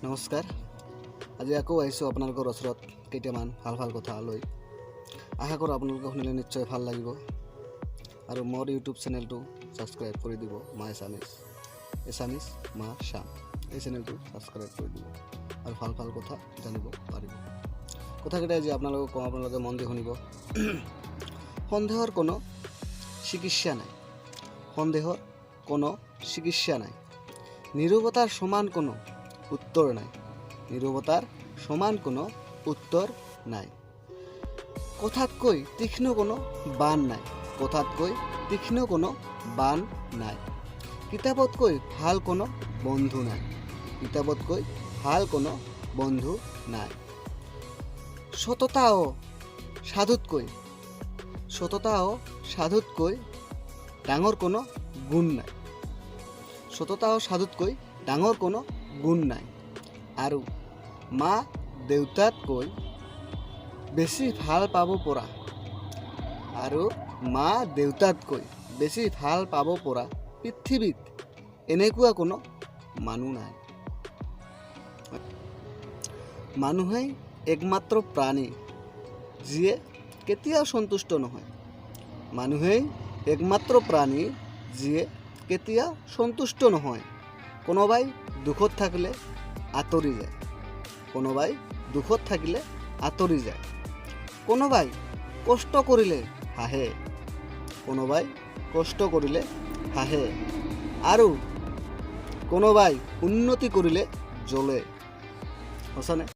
নমস্কাৰ। আজি আকৌ আহিছোঁ আপোনালোকৰ ওচৰত কেইটামান ভাল ভাল কথা লৈ। আশা কৰোঁ আপোনালোকে শুনিলে নিশ্চয় ভাল লাগিব আৰু মোৰ ইউটিউব চেনেলটো ছাবস্ক্ৰাইব কৰি দিব। মা এছামিছ মা শ্যাম এই চেনেলটো ছাবস্ক্ৰাইব কৰি দিব আৰু ভাল ভাল কথা জানিব পাৰিব। কথাকেইটা আজি আপোনালোকক কওঁ, আপোনালোকে মন দি শুনিব। সন্দেহৰ কোনো চিকিৎসা নাই, সন্দেহৰ কোনো চিকিৎসা নাই। নীৰৱতাৰ সমান কোনো উত্তৰ নাই, নীৰৱতাৰ সমান কোনো উত্তৰ নাই। কথাতকৈ তীক্ষ্ণ কোনো বাণ নাই, কথাতকৈ তীক্ষ্ণ কোনো বাণ নাই। কিতাপতকৈ ভাল কোনো বন্ধু নাই, কিতাপতকৈ ভাল কোনো বন্ধু নাই। সততা ও সাধুতকৈ ডাঙৰ কোনো গুণ নাই, সততা ও সাধুতকৈ ডাঙৰ কোনো গুণ নাই। আৰু মা দেউতাতকৈ বেছি ভাল পাব পৰা, আৰু মা দেউতাতকৈ বেছি ভাল পাব পৰা পৃথিৱীত এনেকুৱা কোনো মানুহ নাই। মানুহেই একমাত্ৰ প্ৰাণী যিয়ে কেতিয়াও সন্তুষ্ট নহয়, মানুহেই একমাত্ৰ প্ৰাণী যিয়ে কেতিয়াও সন্তুষ্ট নহয়। কোনোবাই দুখত থাকিলে আঁতৰি যায়, কোনোবাই দুখত থাকিলে আঁতৰি যায়। কোনোবাই কষ্ট কৰিলে হাঁহে, কোনোবাই কষ্ট কৰিলে হাঁহে। আৰু কোনোবাই উন্নতি কৰিলে জ্বলে। সঁচানে?